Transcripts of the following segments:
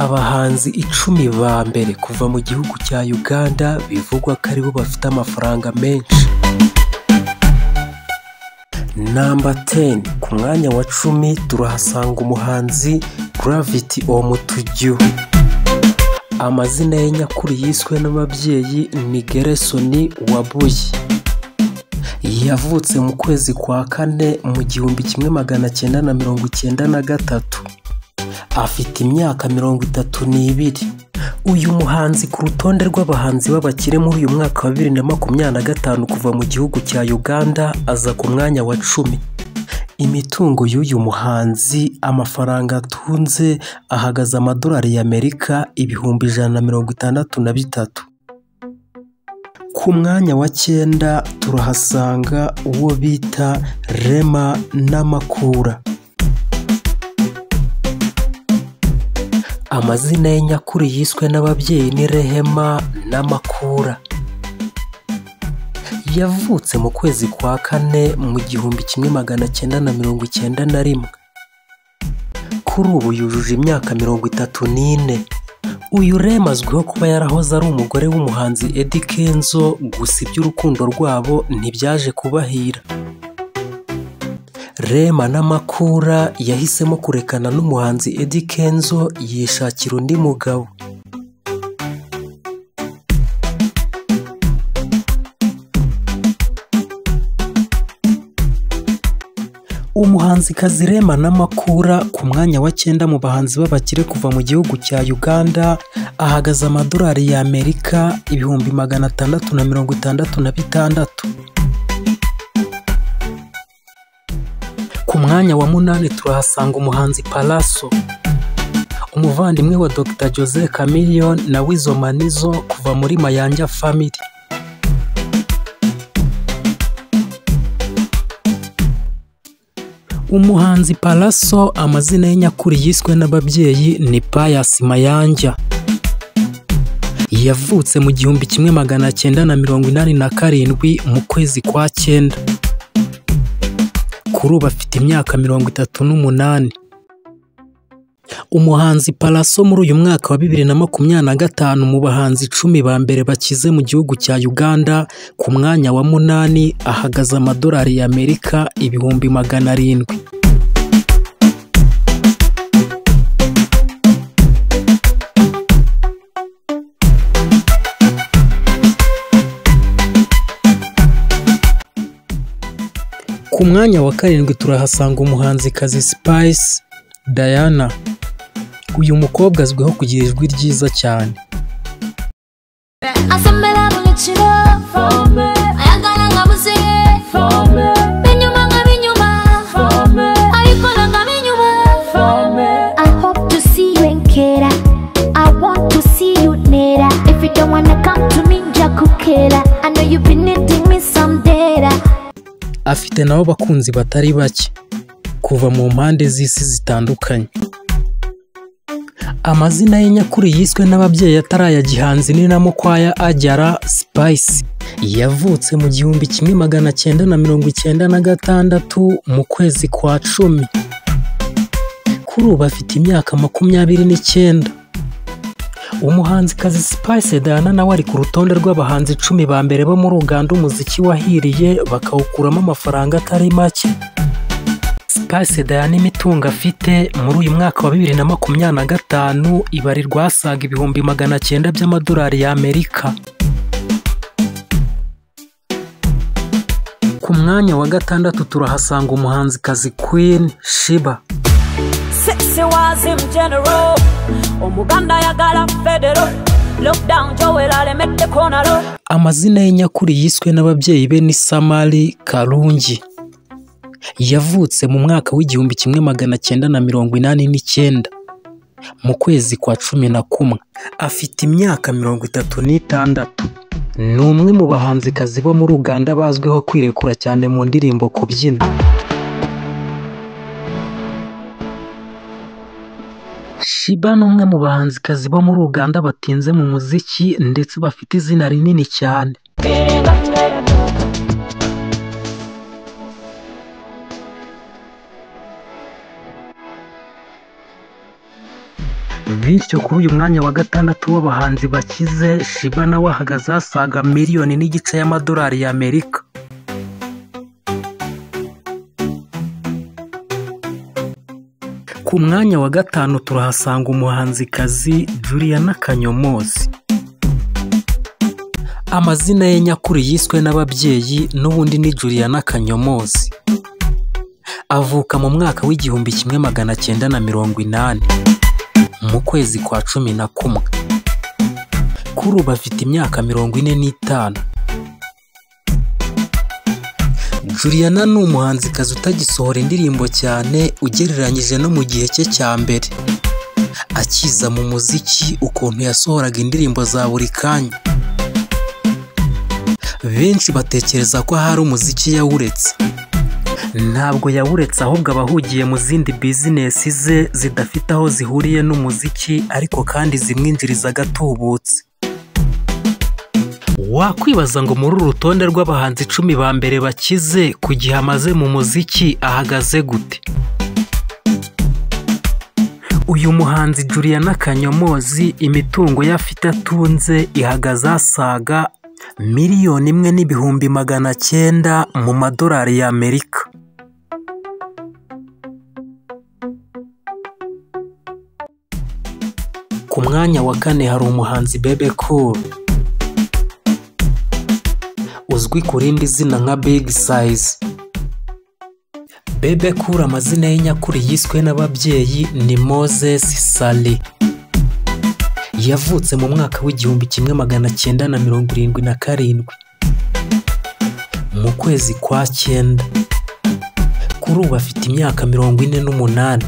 Abahanzi 10 ba mbere kuva mu gihugu cya Uganda bivugwa ko aribo bafite amafaranga menshi. Number 10, ku mwanya wa 10 turahasanga umuhanzi Gravity Omutuju. Amazina ye nyakuri yiswe n'ababyeyi ni Gerson Wabuye. Yavutse mu kwezi kwa kane mu 1993. Afite imyaka 32. Uyu muhanzi ku rutonde rw'abahanzi b'abakire muri uyu mwaka wa 2025 kuva mu gihugu cya Uganda aza ku mwanya wa 10. Imitungo y'uyu muhanzi, amafaranga atunze ahagaze amadolari y'Amerika 163. Ku mwanya wa 9 turahasanga uwo bita Rema Namakula. Amazina ye nyakuri yiswe n'ababyeyi ni Rehema Namakula. Yavutse mu kwezi kwa kane mu 1991. Kuri ubu yujuje imyaka 34. Uyu Rema azwiho kuba yarahoze ari umugore w'umuhanzi Eddy Kenzo, gusa iby'urukundo rwabo ntibyaje kubahira. Rema Namakula yahisemo kurekana n'umuhanzi Eddy Kenzo yishakira undi mugabo. Umuhanzikazi Rema Namakula ku mwanya wa 9 mu bahanzi b'abakire kuva mu gihugu cya Uganda ahagaze amadolari y'Amerika 666. Ku mwanya wa 8 turahasanga umuhanzi Pallaso, umuvandimwe wa Dr. Jose Chameleone na Weasel Manizo kuva muri Mayanja Family. Umuhanzi Pallaso amazina ye nyakuri yiswe n'ababyeyi ni Pius Mayanja. Yavutse mu 1987 mu kwezi kwa 9. Kuri ubu afite imyaka 38. Umuhanzi Pallaso muri uyu mwaka wa 2025 mu bahanzi 10 ba mbere bakize mu gihugu cya Uganda ku mwanya wa 8 ahagaze amadolari y'Amerika 700,000. Ku mwanya wa 7 turahasanga umuhanzikazi Spice Diana. Uyu mukobwa azwiho kugira ijwi ryiza cyane. Afite nabo bakunzi batari bake kuva mu mpande z'isi zitandukanye. Amazina ye nyakuri yiswe n'ababyeyi ataraya gihanzi ni Namukwaya Ajara Spice. Yavutse mu 1996 mu kwezi kwa 10. Kuri ubu afite imyaka 29. Umuhanzikazi Spice Diana nawe ari ku rutonde rw'abahanzi 10 ba mbere bo muri Uganda umuziki wahiriye bakawukuramo amafaranga atari make. Spice Diana imitungo afite muri uyu mwaka wa 2025 ibarirwa asaga 900,000 by'amadolari y'Amerika. Ku mwanya wa 6 turahasanga umuhanzikazi Queen Sheba. Sexy was him general. Omuganda yagala federal. Lockdown Joel alemete konaro. Amazina ye nyakuri yiswe n'ababyeyi be ni Samali Karungi. Yavutse mu mwaka w'1989 mu kwezi kwa 11. Afite imyaka 36. Ni umwe mu bahanzikazi bo muri Uganda bazwiho kwirekura cyane mu ndirimbo kubyina. Sheba ni umwe mu bahanzikazi bo muri Uganda batinze mu muziki ndetse bafite izina rinini cyane. bityo kuri uyu mwanya wa gatandatu w'abahanzi bakize, Sheebah nawe ahagaze asaga 1.5 miliyoni y'amadolari y'Amerika. Ku mwanya wa gatanu turahasanga umuhanzikazi Juliana Kanyomozi. Amazina ye nyakuri yiswe n'ababyeyi n'ubundi ni Juliana Kanyomozi. Avuka mu mwaka w'1980 mu kwezi kwa 11. Kuri ubu afite imyaka 45. Juliana ni umuhanzikazi utagisohora indirimbo cyane ugereranyije no mu gihe cye cya mbere. Akiza mu muziki ukuntu yasohoraga indirimbo za buri kanya. Benshi batekereza ko hari umuziki yawuretse. Ntabwo yawuretse, ahubwo abahugiye mu zindi bizinesi ze zidafite aho zihuriye n'umuziki, ariko kandi zimwinjiriza agatubutse. Wakwibaza ngo muri uru rutonde rw'abahanzi 10 ba mbere bakize ku gihe amaze mu muziki ahagaze gute? Uyu muhanzi Juliana Kanyomozi imitungo ye afite atunze ihagaze asaga 1,900,000 mu madolari y'Amerika. Ku mwanya wa 4 hari umuhanzi Bebe Cool, uzwi ku rindi zina nka Big Size. Bebe Cool amazina ye nyakuri yiswe n'ababyeyi ni Moses Saleh. Yavutse mu mwaka w'1977 mu kwezi kwa 9. Kuri ubu afite imyaka 48.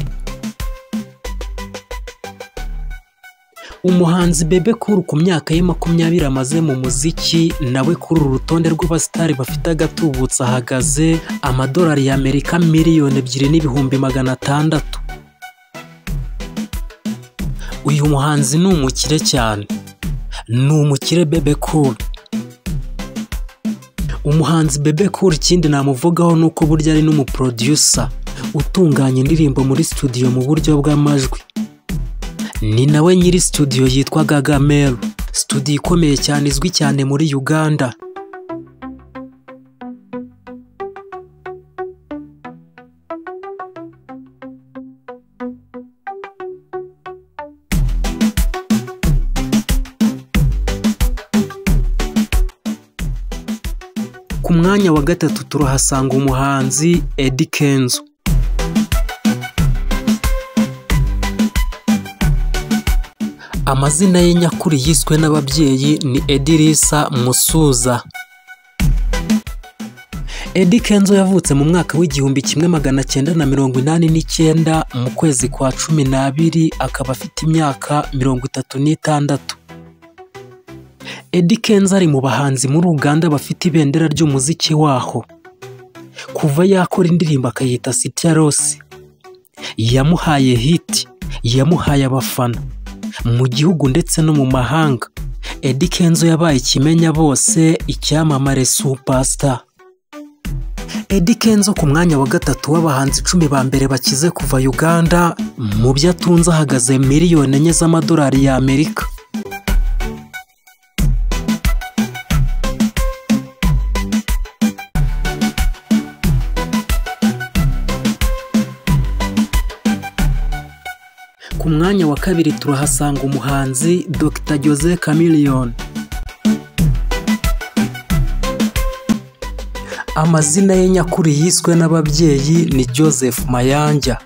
Umuhanzi Bebe Cool ku myaka ye 20 amaze mu muziki, nawe kuri uru rutonde rw'abasitari bafite agatubutse ahagaze amadolari y'Amerika 2,200,000. Uyu muhanzi ni umukire cyane. Ni umukire Bebe Cool. Umuhanzi Bebe Cool ikindi namuvugaho nuko burya ari n'umuproducer utunganya indirimbo muri studio mu buryo bw'amajwi. Ni nawe nyiri studio yitwa Gagamel, studio ikomeye cyane izwi cyane muri Uganda. Ku mwanya wa 3 turahasanga umuhanzi Eddy Kenzo. Amazina ye nyakuri yiswe n'ababyeyi ni Edirisa Musuza. Eddy Kenzo yavutse mu mwaka w'1989 mu kwezi kwa 12, akaba afite imyaka 36. Eddy Kenzo ari mu bahanzi muri Uganda bafite ibendera ry'umuziki waho. Kuva yakora indirimbo akayita City Rose, yamuhaye hit, yamuhaye abafana mu gihugu ndetse no mu mahanga. Eddy Kenzo yabaye ikimenya bose, icyamamare superstar. Eddy Kenzo ku mwanya wa 3 w'abahanzi 10 ba mbere bakize kuva Uganda, mu byo atunze ahagaze 4 miliyoni z'amadolari y'Amerika. Ku mwanya wa 2 turahasanga umuhanzi Dr. Jose Chameleone. Amazina ye nyakuri yiswe n'ababyeyi ni Joseph Mayanja.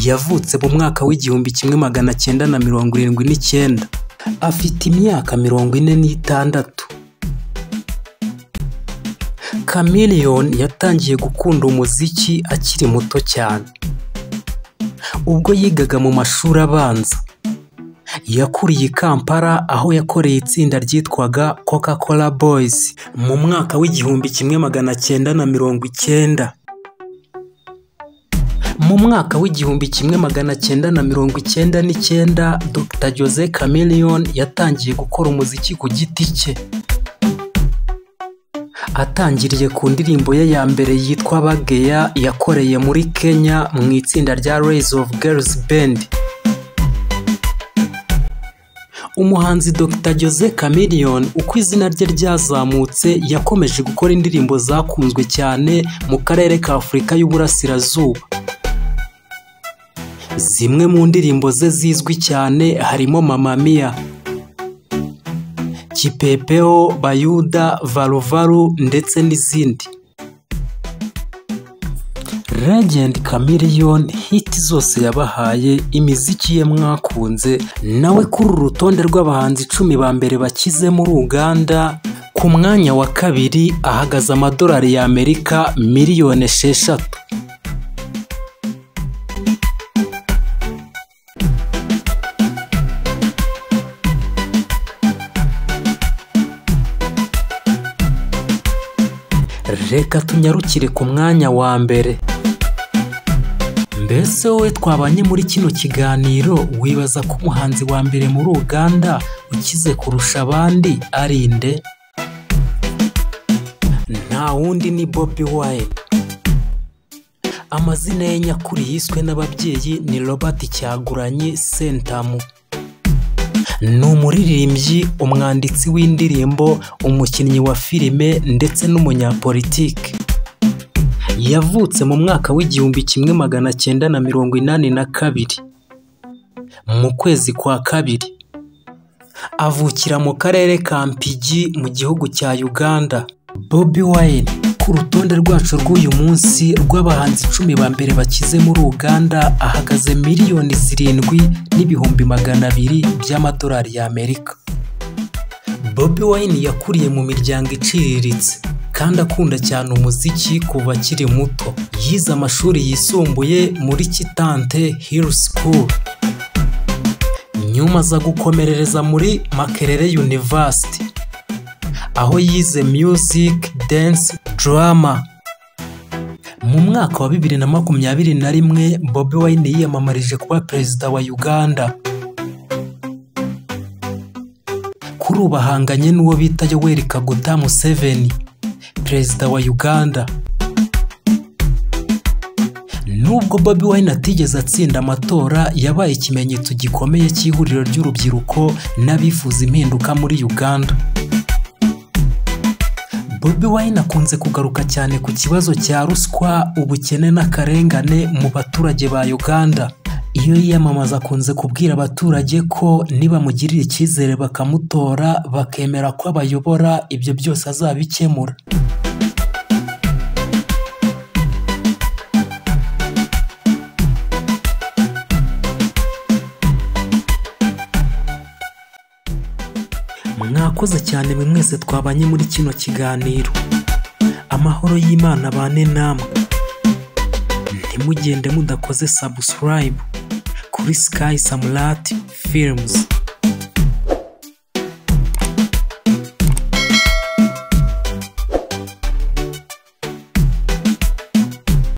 Yavutse mu mwaka w'1979. Afite imyaka 46. Chameleone yatangiye gukunda umuziki akiri muto cyane. Ubwo yigaga mu mashuri abanza, yakuriye i Kampala aho yakoreye itsinda ryitwaga Coca-Cola Boys mu mwaka w'1990. Mu mwaka w'1999 Dr. Jose Chameleone yatangiye gukora umuziki ku giti cye. Atangiriye ku ndirimbo ye ya mbere yitwa Bageya yakoreye muri Kenya mu itsinda rya Rise of Girls Band. Umuhanzi Dr Jose Chameleone uko izina rye ryazamutse yakomeje gukora indirimbo zakunzwe cyane mu karere ka Afurika y'Uburasirazuba. Zimwe mu ndirimbo ze zizwi cyane harimo Mamma Mia, Kipepeo, Bayuda, Valu Valu ndetse n'izindi. Legend Chameleone hit zose yabahaye, imiziki ye mwakunze, nawe kuri uru rutonde rw'abahanzi 10 ba mbere bakize muri Uganda, ku mwanya wa kabiri ahagaze amadolari y'Amerika miliyoni 6. Reka tunyarukire ku mwanya wa mbere. Mbese wowe twabanye muri kino kiganiro wibaza ko umuhanzi wa mbere muri Uganda ukize kurusha abandi ari nde? Nta wundi ni Bobi Wine. Amazina ye nyakuri yiswe n'ababyeyi ni Robert Kyagulanyi Ssentamu. Ni umuririmbyi, umwanditsi w'indirimbo, umukinnyi wa filime ndetse n'umunyapolitike. Yavutse mu mwaka w'1982 mu kwezi kwa kabiri. Avukira mu karere ka Mpigi mu gihugu cya Uganda. Bobi Wine ku rutonde rwacu rw'uyu munsi rw'abahanzi 10 ba mbere bakize muri Uganda ahagaze miliyoni 7,200,000 by'amadolari y'Amerika. Bobi Wine yakuriye mu miryango iciriritse kandi akunda cyane umuziki kuva akiri muto. Yize amashuri yisumbuye muri Kitante Hill School, nyuma aza gukomerereza muri Makerere University aho yize music, dance, drama. Mu mwaka wa 2021 Bobi Wine yiyamamarije kuba perezida wa Uganda. Kuri ubu ahanganye n'uwo bita Yoweri Kaguta Museveni, perezida wa Uganda. Nubwo Bobi Wine atigeze atsinda amatora, yabaye ikimenyetso gikomeye cy'ihuriro ry'urubyiruko n'abifuza impinduka muri Uganda. Bobi Wine akunze kugaruka cyane ku kibazo cya ruswa, ubukene n'akarengane mu baturage ba Uganda. Iyo yiyamamaza akunze kubwira abaturage ko nibamugirira icyizere bakamutora bakemera ko abayobora, ibyo byose azabikemura. Mwakoze cyane mwe mwese twabanye muri kino kiganiro. Amahoro y'Imana bane namwe. Ntimugende mudakoze subscribe kuri Sky Samrat Films.